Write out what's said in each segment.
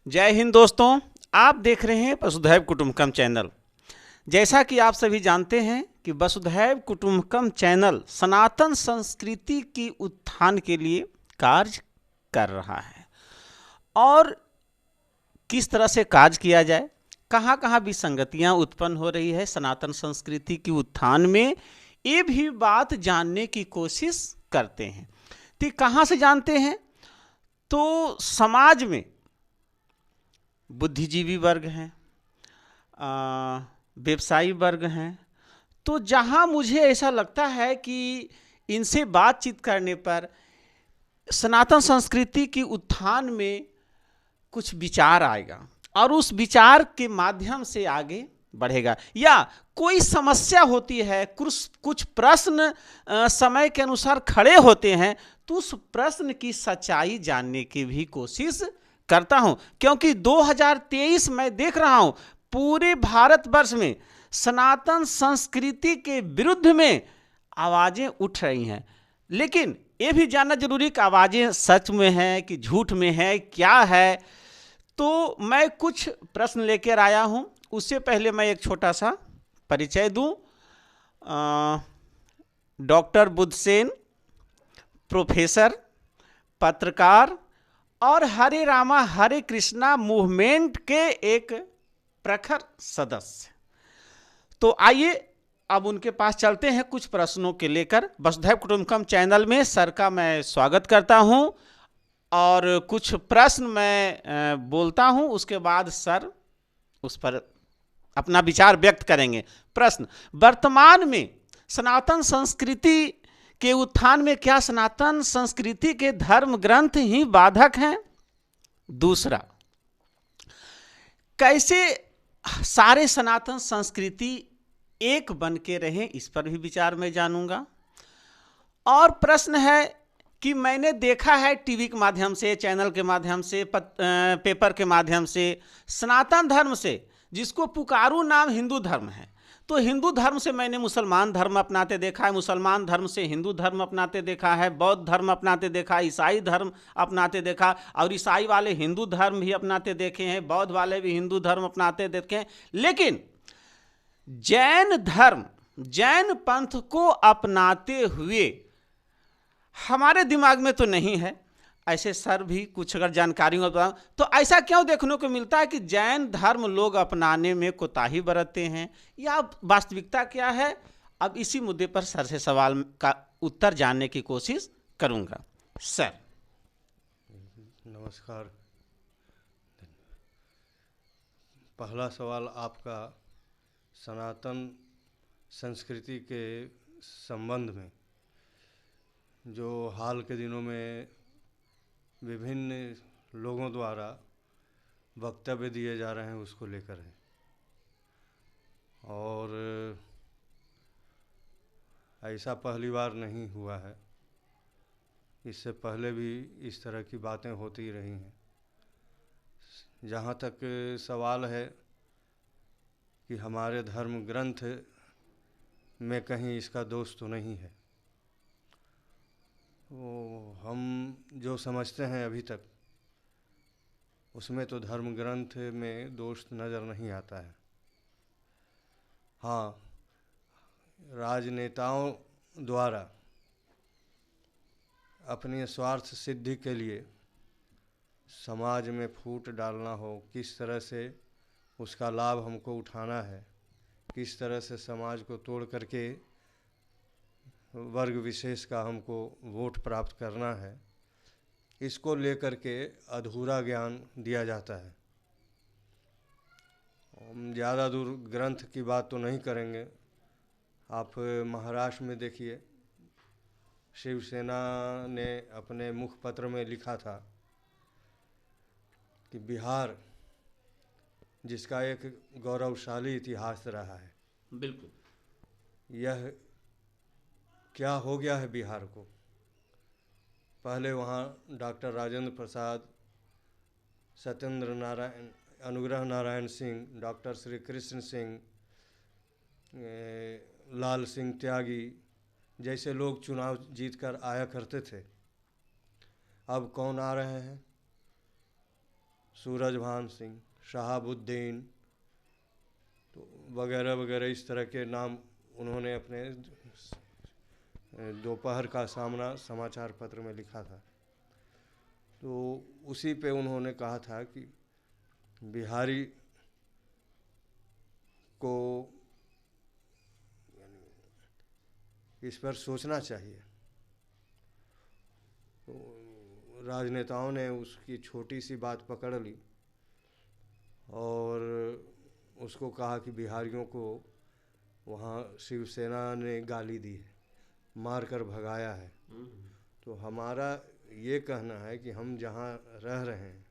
जय हिंद दोस्तों। आप देख रहे हैं वसुधैव कुटुंबकम चैनल। जैसा कि आप सभी जानते हैं कि वसुधैव कुटुंबकम चैनल सनातन संस्कृति की उत्थान के लिए कार्य कर रहा है और किस तरह से कार्य किया जाए, कहाँ कहाँ विसंगतियाँ उत्पन्न हो रही है सनातन संस्कृति की उत्थान में, ये भी बात जानने की कोशिश करते हैं। तो कहाँ से जानते हैं? तो समाज में बुद्धिजीवी वर्ग हैं, व्यवसायी वर्ग हैं, तो जहाँ मुझे ऐसा लगता है कि इनसे बातचीत करने पर सनातन संस्कृति की उत्थान में कुछ विचार आएगा और उस विचार के माध्यम से आगे बढ़ेगा। या कोई समस्या होती है, कुछ प्रश्न समय के अनुसार खड़े होते हैं, तो उस प्रश्न की सच्चाई जानने की भी कोशिश करता हूं, क्योंकि 2023 मैं देख रहा हूं पूरे भारतवर्ष में सनातन संस्कृति के विरुद्ध में आवाजें उठ रही हैं। लेकिन ये भी जानना जरूरी कि आवाजें सच में हैं कि झूठ में है, क्या है। तो मैं कुछ प्रश्न लेकर आया हूं। उससे पहले मैं एक छोटा सा परिचय दूं। डॉक्टर बुद्धसेन प्रोफेसर, पत्रकार और हरे रामा हरे कृष्णा मूवमेंट के एक प्रखर सदस्य। तो आइए अब उनके पास चलते हैं कुछ प्रश्नों के लेकर। वसुधैव कुटुंबकम चैनल में सर का मैं स्वागत करता हूं और कुछ प्रश्न मैं बोलता हूं, उसके बाद सर उस पर अपना विचार व्यक्त करेंगे। प्रश्न: वर्तमान में सनातन संस्कृति के उत्थान में क्या सनातन संस्कृति के धर्म ग्रंथ ही बाधक हैं? दूसरा, कैसे सारे सनातन संस्कृति एक बन के रहें, इस पर भी विचार मैं जानूंगा। और प्रश्न है कि मैंने देखा है टीवी के माध्यम से, चैनल के माध्यम से, पेपर के माध्यम से, सनातन धर्म से जिसको पुकारू नाम हिंदू धर्म है, तो हिंदू धर्म से मैंने मुसलमान धर्म अपनाते देखा है, मुसलमान धर्म से हिंदू धर्म अपनाते देखा है, बौद्ध धर्म अपनाते देखा, ईसाई धर्म अपनाते देखा, और ईसाई वाले हिंदू धर्म भी अपनाते देखे हैं, बौद्ध वाले भी हिंदू धर्म अपनाते देखे हैं। लेकिन जैन धर्म, जैन पंथ को अपनाते हुए हमारे दिमाग में तो नहीं है। ऐसे सर भी कुछ अगर जानकारी हो तो ऐसा क्यों देखने को मिलता है कि जैन धर्म लोग अपनाने में कोताही बरतते हैं, या वास्तविकता क्या है? अब इसी मुद्दे पर सर से सवाल का उत्तर जानने की कोशिश करूंगा। सर नमस्कार। पहला सवाल आपका सनातन संस्कृति के संबंध में जो हाल के दिनों में विभिन्न लोगों द्वारा वक्तव्य दिए जा रहे हैं उसको लेकर है। और ऐसा पहली बार नहीं हुआ है, इससे पहले भी इस तरह की बातें होती रही हैं। जहाँ तक सवाल है कि हमारे धर्म ग्रंथ में कहीं इसका दोष तो नहीं है, वो हम जो समझते हैं अभी तक उसमें तो धर्म ग्रंथ में दोष नज़र नहीं आता है। हाँ, राजनेताओं द्वारा अपनी स्वार्थ सिद्धि के लिए समाज में फूट डालना हो, किस तरह से उसका लाभ हमको उठाना है, किस तरह से समाज को तोड़ करके वर्ग विशेष का हमको वोट प्राप्त करना है, इसको लेकर के अधूरा ज्ञान दिया जाता है। हम ज़्यादा दूर ग्रंथ की बात तो नहीं करेंगे। आप महाराष्ट्र में देखिए, शिवसेना ने अपने मुखपत्र में लिखा था कि बिहार जिसका एक गौरवशाली इतिहास रहा है, बिल्कुल, यह क्या हो गया है बिहार को। पहले वहाँ डॉक्टर राजेंद्र प्रसाद, सत्येंद्र नारायण, अनुग्रह नारायण सिंह, डॉक्टर श्री कृष्ण सिंह, लाल सिंह त्यागी जैसे लोग चुनाव जीतकर आया करते थे। अब कौन आ रहे हैं? सूरजभान सिंह, शहाबुद्दीन, तो वगैरह वगैरह इस तरह के नाम उन्होंने अपने दोपहर का सामना समाचार पत्र में लिखा था। तो उसी पे उन्होंने कहा था कि बिहारी को इस पर सोचना चाहिए। तो राजनेताओं ने उसकी छोटी सी बात पकड़ ली और उसको कहा कि बिहारियों को वहाँ शिवसेना ने गाली दी है, मार कर भगाया है। तो हमारा ये कहना है कि हम जहाँ रह रहे हैं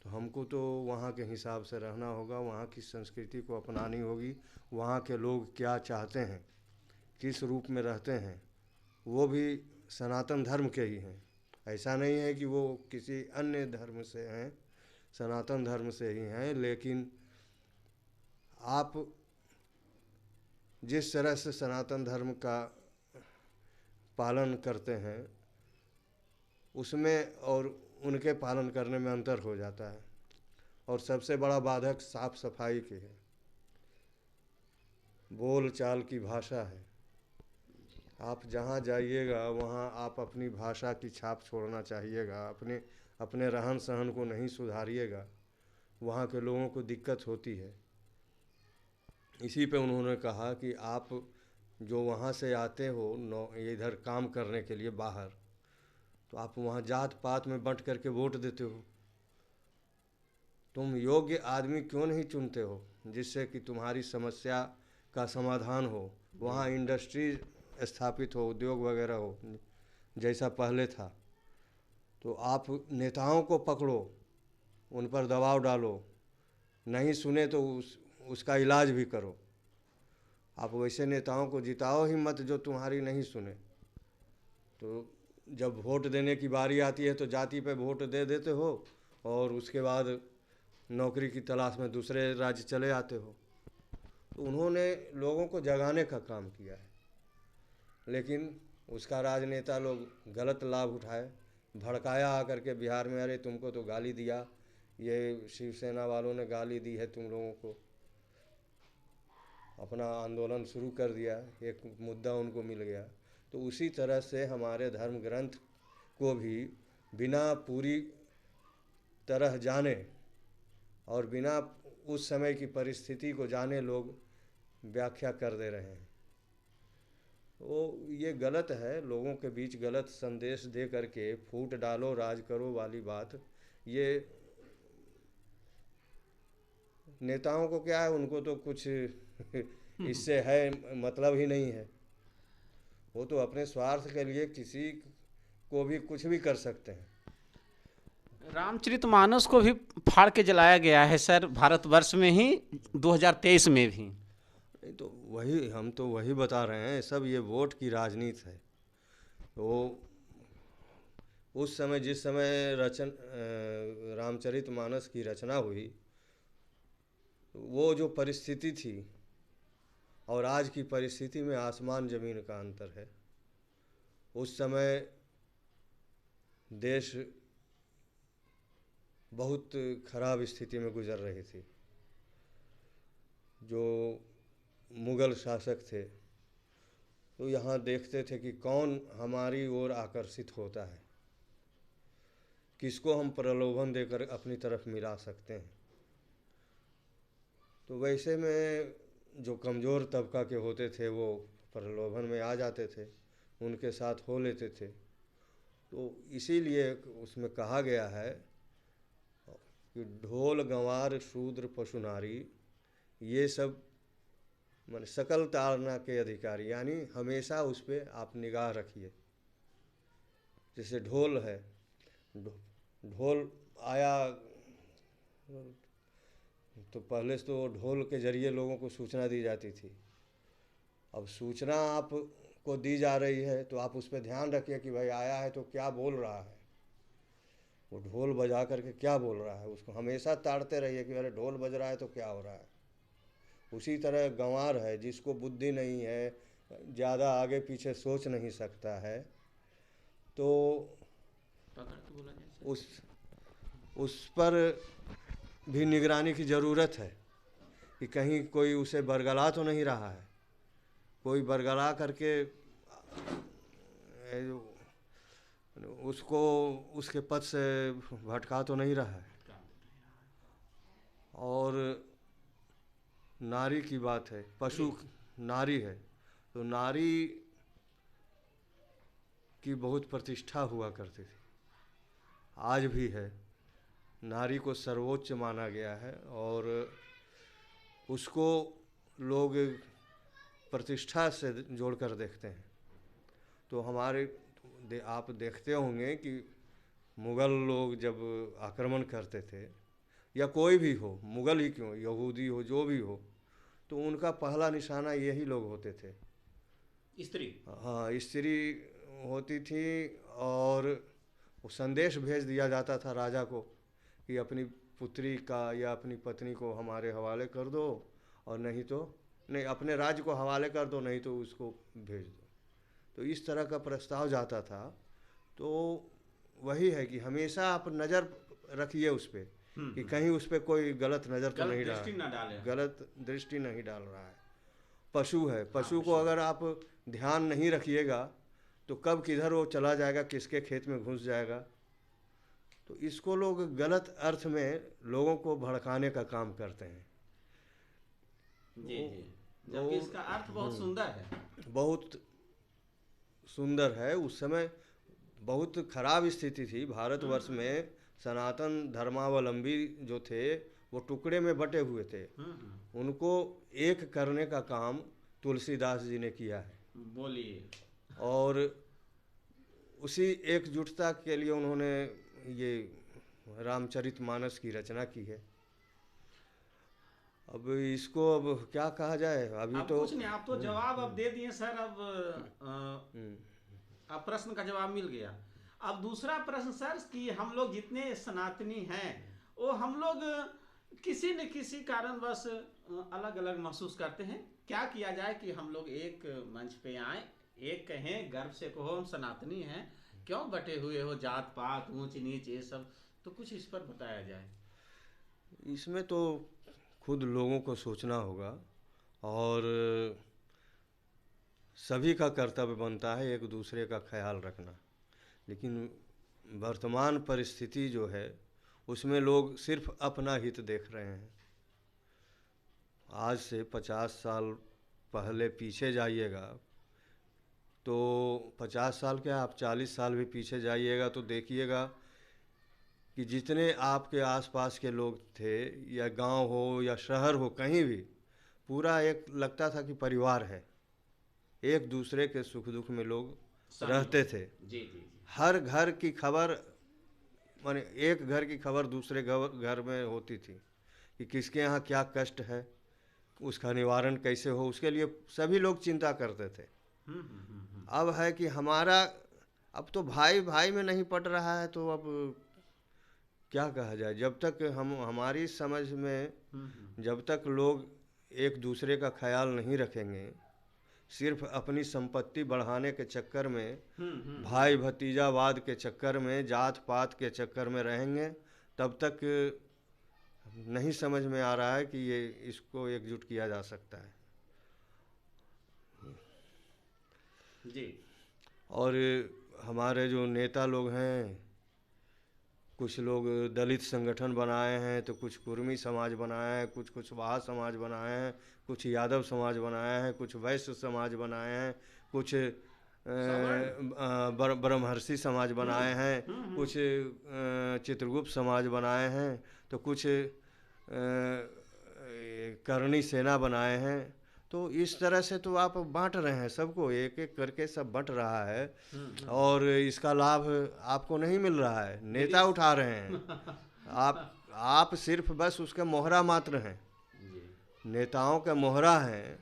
तो हमको तो वहाँ के हिसाब से रहना होगा, वहाँ की संस्कृति को अपनानी होगी, वहाँ के लोग क्या चाहते हैं, किस रूप में रहते हैं, वो भी सनातन धर्म के ही हैं। ऐसा नहीं है कि वो किसी अन्य धर्म से हैं, सनातन धर्म से ही हैं। लेकिन आप जिस तरह से सनातन धर्म का पालन करते हैं उसमें और उनके पालन करने में अंतर हो जाता है। और सबसे बड़ा बाधक साफ सफाई की है, बोल चाल की भाषा है। आप जहाँ जाइएगा वहाँ आप अपनी भाषा की छाप छोड़ना चाहिएगा, अपने रहन सहन को नहीं सुधारिएगा, वहाँ के लोगों को दिक्कत होती है। इसी पे उन्होंने कहा कि आप जो वहाँ से आते हो इधर काम करने के लिए बाहर, तो आप वहाँ जात पात में बंट करके वोट देते हो। तुम योग्य आदमी क्यों नहीं चुनते हो जिससे कि तुम्हारी समस्या का समाधान हो, वहाँ इंडस्ट्री स्थापित हो, उद्योग वगैरह हो जैसा पहले था। तो आप नेताओं को पकड़ो, उन पर दबाव डालो, नहीं सुने तो उसका इलाज भी करो। आप वैसे नेताओं को जिताओ ही मत जो तुम्हारी नहीं सुने। तो जब वोट देने की बारी आती है तो जाति पे वोट दे देते हो और उसके बाद नौकरी की तलाश में दूसरे राज्य चले आते हो। तो उन्होंने लोगों को जगाने का काम किया है, लेकिन उसका राजनेता लोग गलत लाभ उठाए, भड़काया आकर के बिहार में, अरे तुमको तो गाली दिया, ये शिवसेना वालों ने गाली दी है तुम लोगों को, अपना आंदोलन शुरू कर दिया, एक मुद्दा उनको मिल गया। तो उसी तरह से हमारे धर्म ग्रंथ को भी बिना पूरी तरह जाने और बिना उस समय की परिस्थिति को जाने लोग व्याख्या कर दे रहे हैं। तो ये गलत है, लोगों के बीच गलत संदेश दे करके फूट डालो राज करो वाली बात, ये नेताओं को क्या है, उनको तो कुछ इससे है मतलब ही नहीं है। वो तो अपने स्वार्थ के लिए किसी को भी कुछ भी कर सकते हैं। रामचरितमानस को भी फाड़ के जलाया गया है सर, भारतवर्ष में ही 2023 में भी। नहीं तो वही हम तो वही बता रहे हैं, सब ये वोट की राजनीति है। तो उस समय जिस समय रामचरितमानस की रचना हुई, वो जो परिस्थिति थी और आज की परिस्थिति में आसमान ज़मीन का अंतर है। उस समय देश बहुत खराब स्थिति में गुजर रही थी। जो मुग़ल शासक थे तो यहाँ देखते थे कि कौन हमारी ओर आकर्षित होता है, किसको हम प्रलोभन देकर अपनी तरफ मिला सकते हैं। तो वैसे में जो कमज़ोर तबका के होते थे वो प्रलोभन में आ जाते थे, उनके साथ हो लेते थे। तो इसीलिए उसमें कहा गया है कि ढोल गंवार शूद्र पशु नारी, ये सब माने सकल ताड़ना के अधिकारी, यानी हमेशा उस पर आप निगाह रखिए। जैसे ढोल है, ढोल आया तो पहले से तो ढोल के ज़रिए लोगों को सूचना दी जाती थी। अब सूचना आपको दी जा रही है तो आप उस पर ध्यान रखिए कि भाई आया है तो क्या बोल रहा है, वो ढोल बजा करके क्या बोल रहा है, उसको हमेशा ताड़ते रहिए कि अरे ढोल बज रहा है तो क्या हो रहा है। उसी तरह गंवार है, जिसको बुद्धि नहीं है, ज़्यादा आगे पीछे सोच नहीं सकता है, तो उस पर भी निगरानी की ज़रूरत है कि कहीं कोई उसे बरगला तो नहीं रहा है, कोई बरगला करके उसको उसके पद से भटका तो नहीं रहा है। और नारी की बात है, पशु नारी है, तो नारी की बहुत प्रतिष्ठा हुआ करती थी, आज भी है। नारी को सर्वोच्च माना गया है और उसको लोग प्रतिष्ठा से जोड़कर देखते हैं। तो आप देखते होंगे कि मुग़ल लोग जब आक्रमण करते थे, या कोई भी हो, मुग़ल ही क्यों, यहूदी हो, जो भी हो, तो उनका पहला निशाना यही लोग होते थे, स्त्री। हाँ, स्त्री होती थी। और वो संदेश भेज दिया जाता था राजा को कि अपनी पुत्री का या अपनी पत्नी को हमारे हवाले कर दो, और नहीं तो नहीं, अपने राज्य को हवाले कर दो, नहीं तो उसको भेज दो। तो इस तरह का प्रस्ताव जाता था। तो वही है कि हमेशा आप नज़र रखिए उस पर कि कहीं उस पर कोई गलत नज़र तो नहीं डाले, गलत दृष्टि नहीं डाल रहा है। पशु है, पशु को अगर आप ध्यान नहीं रखिएगा तो कब किधर वो चला जाएगा, किसके खेत में घुस जाएगा। तो इसको लोग गलत अर्थ में लोगों को भड़काने का काम करते हैं। जी जी, जबकि इसका अर्थ बहुत सुंदर है, बहुत सुंदर है। उस समय बहुत खराब स्थिति थी भारतवर्ष में। सनातन धर्मावलंबी जो थे वो टुकड़े में बटे हुए थे, उनको एक करने का काम तुलसीदास जी ने किया है। बोलिए। और उसी एकजुटता के लिए उन्होंने ये रामचरितमानस की रचना की है। अब इसको अब क्या कहा जाए, अभी अब तो कुछ नहीं, आप तो जवाब अब दे दिए सर। अब प्रश्न का जवाब मिल गया। अब दूसरा प्रश्न सर कि हम लोग जितने सनातनी हैं वो हम लोग किसी न किसी कारणवश अलग अलग महसूस करते हैं। क्या किया जाए कि हम लोग एक मंच पे आए, एक कहें, गर्व से कहो हम सनातनी हैं, क्यों बटे हुए हो जात पात ऊंच नीच ये सब, तो कुछ इस पर बताया जाए। इसमें तो खुद लोगों को सोचना होगा और सभी का कर्तव्य बनता है एक दूसरे का ख्याल रखना। लेकिन वर्तमान परिस्थिति जो है उसमें लोग सिर्फ अपना हित देख रहे हैं। आज से 50 साल पहले पीछे जाइएगा तो 50 साल क्या, आप 40 साल भी पीछे जाइएगा तो देखिएगा कि जितने आपके आसपास के लोग थे, या गांव हो या शहर हो, कहीं भी पूरा एक लगता था कि परिवार है, एक दूसरे के सुख दुख में लोग रहते थे। जी जी। हर घर की खबर, माने एक घर की खबर दूसरे घर में होती थी कि किसके यहाँ क्या कष्ट है, उसका निवारण कैसे हो, उसके लिए सभी लोग चिंता करते थे। अब है कि हमारा, अब तो भाई भाई में नहीं पड़ रहा है, तो अब क्या कहा जाए। जब तक हमारी समझ में जब तक लोग एक दूसरे का ख्याल नहीं रखेंगे, सिर्फ अपनी संपत्ति बढ़ाने के चक्कर में, भाई भतीजावाद के चक्कर में, जात पात के चक्कर में रहेंगे, तब तक नहीं समझ में आ रहा है कि ये इसको एकजुट किया जा सकता है। जी। और हमारे जो नेता लोग हैं, कुछ लोग दलित संगठन बनाए हैं, तो कुछ कुर्मी समाज बनाए हैं, कुछ कुशवाहा समाज बनाए हैं, कुछ यादव समाज बनाए हैं, कुछ वैश्य समाज बनाए हैं, कुछ ब्रह्मर्षि समाज बनाए हैं, कुछ चित्रगुप्त समाज बनाए हैं, तो कुछ करणी सेना बनाए हैं। तो इस तरह से तो आप बांट रहे हैं सबको, एक एक करके सब बंट रहा है, और इसका लाभ आपको नहीं मिल रहा है, नेता उठा रहे हैं। आप सिर्फ बस उसके मोहरा मात्र हैं, नेताओं का मोहरा हैं।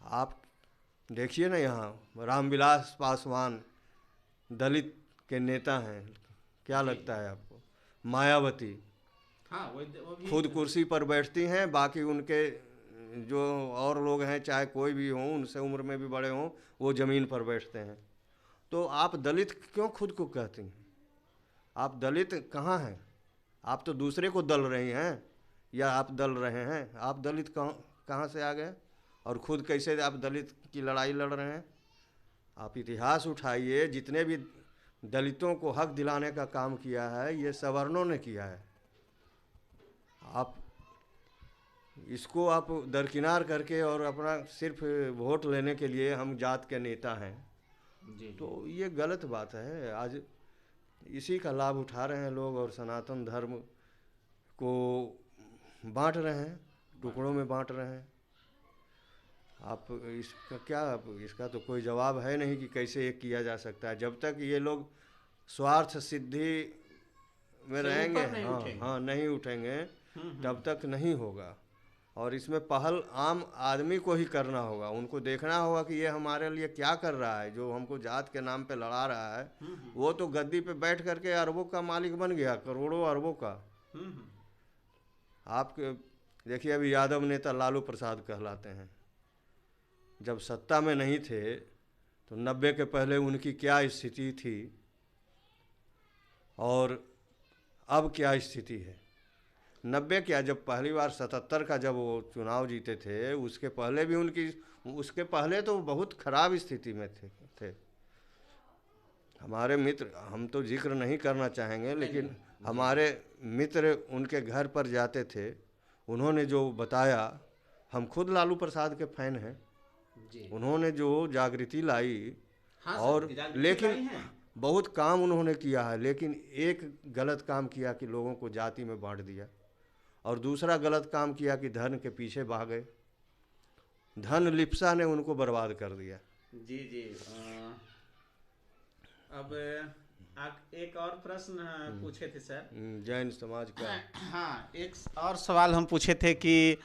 आप देखिए ना, यहाँ रामविलास पासवान दलित के नेता हैं, क्या लगता है आपको? मायावती, हाँ, वो खुद कुर्सी पर बैठती हैं, बाकी उनके जो और लोग हैं, चाहे कोई भी हों, उनसे उम्र में भी बड़े हों, वो ज़मीन पर बैठते हैं। तो आप दलित क्यों खुद को कहती हैं? आप दलित कहाँ हैं? आप तो दूसरे को दल रही हैं या आप दल रहे हैं? आप दलित कहाँ से आ गए और खुद कैसे आप दलित की लड़ाई लड़ रहे हैं? आप इतिहास उठाइए, जितने भी दलितों को हक दिलाने का काम किया है ये सवर्णों ने किया है। आप इसको आप दरकिनार करके और अपना सिर्फ वोट लेने के लिए हम जात के नेता हैं, तो ये गलत बात है। आज इसी का लाभ उठा रहे हैं लोग और सनातन धर्म को बांट रहे हैं, टुकड़ों में बांट रहे हैं। आप इसका तो कोई जवाब है नहीं कि कैसे ये किया जा सकता है। जब तक ये लोग स्वार्थ सिद्धि में रहेंगे, हाँ नहीं उठेंगे, तब तक नहीं होगा। और इसमें पहल आम आदमी को ही करना होगा। उनको देखना होगा कि ये हमारे लिए क्या कर रहा है। जो हमको जात के नाम पे लड़ा रहा है, वो तो गद्दी पे बैठ करके अरबों का मालिक बन गया, करोड़ों अरबों का। आप देखिए, अभी यादव नेता लालू प्रसाद कहलाते हैं, जब सत्ता में नहीं थे तो 90 के पहले उनकी क्या स्थिति थी और अब क्या स्थिति है। 90 क्या, जब पहली बार 77 का जब वो चुनाव जीते थे, उसके पहले भी उसके पहले तो बहुत खराब स्थिति में थे। हमारे मित्र, हम तो जिक्र नहीं करना चाहेंगे, लेकिन हमारे मित्र उनके घर पर जाते थे, उन्होंने जो बताया, हम खुद लालू प्रसाद के फैन हैं, उन्होंने जो जागृति लाई, हाँ और लेकिन बहुत काम उन्होंने किया है, लेकिन एक गलत काम किया कि लोगों को जाति में बांट दिया, और दूसरा गलत काम किया कि धन के पीछे भाग गए। धन लिप्सा ने उनको बर्बाद कर दिया। जी जी। अब एक और प्रश्न पूछे थे सर, जैन समाज का। हाँ, एक और सवाल हम पूछे थे कि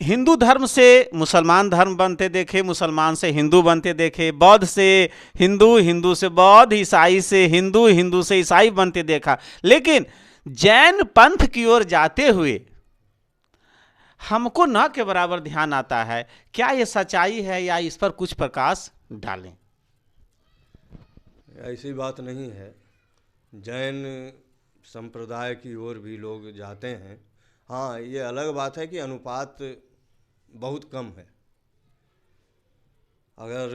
हिंदू धर्म से मुसलमान धर्म बनते देखे, मुसलमान से हिंदू बनते देखे, बौद्ध से हिंदू, हिंदू से बौद्ध, ईसाई से हिंदू, हिंदू से ईसाई बनते देखा, लेकिन जैन पंथ की ओर जाते हुए हमको न के बराबर ध्यान आता है। क्या ये सच्चाई है या इस पर कुछ प्रकाश डालें? ऐसी बात नहीं है, जैन संप्रदाय की ओर भी लोग जाते हैं। हाँ, ये अलग बात है कि अनुपात बहुत कम है। अगर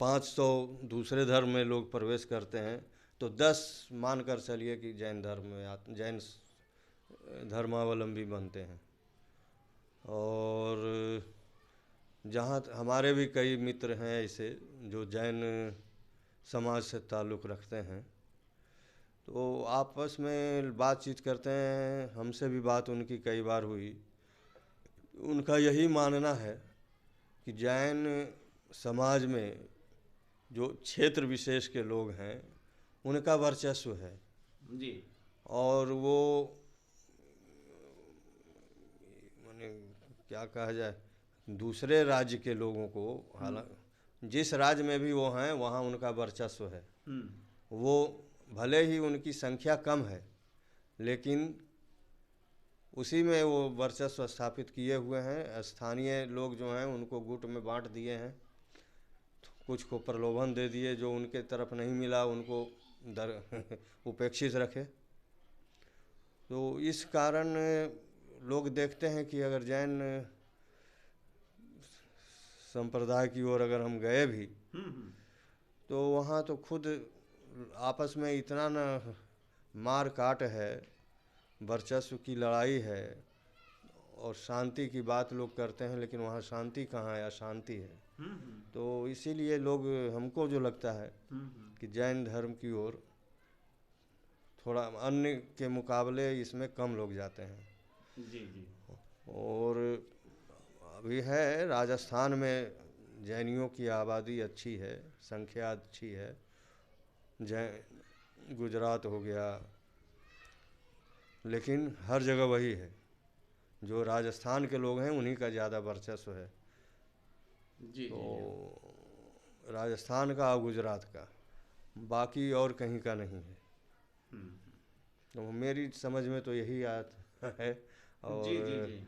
500 दूसरे धर्म में लोग प्रवेश करते हैं तो 10 मानकर चलिए कि जैन जैन धर्मावलंबी बनते हैं। और जहाँ हमारे भी कई मित्र हैं ऐसे जो जैन समाज से ताल्लुक़ रखते हैं, तो आपस में बातचीत करते हैं। हमसे भी बात उनकी कई बार हुई। उनका यही मानना है कि जैन समाज में जो क्षेत्र विशेष के लोग हैं उनका वर्चस्व है जी, और वो माने क्या कहा जाए, दूसरे राज्य के लोगों को, हालांकि जिस राज्य में भी वो हैं वहाँ उनका वर्चस्व है। वो भले ही उनकी संख्या कम है, लेकिन उसी में वो वर्चस्व स्थापित किए हुए हैं। स्थानीय लोग जो हैं उनको गुट में बांट दिए हैं, कुछ को प्रलोभन दे दिए, जो उनके तरफ नहीं मिला उनको उपेक्षित रखे। तो इस कारण लोग देखते हैं कि अगर जैन संप्रदाय की ओर अगर हम गए भी तो वहाँ तो खुद आपस में इतना न मार काट है, वर्चस्व की लड़ाई है और शांति की बात लोग करते हैं, लेकिन वहाँ शांति कहाँ है, अशांति है। तो इसीलिए लोग, हमको जो लगता है कि जैन धर्म की ओर थोड़ा अन्य के मुकाबले इसमें कम लोग जाते हैं। जी जी। और अभी है राजस्थान में जैनियों की आबादी अच्छी है, संख्या अच्छी है। गुजरात हो गया, लेकिन हर जगह वही है, जो राजस्थान के लोग हैं उन्हीं का ज़्यादा वर्चस्व है। जी, तो राजस्थान का और गुजरात का, बाकी और कहीं का नहीं है। तो मेरी समझ में तो यही आता है। और जी जी जी।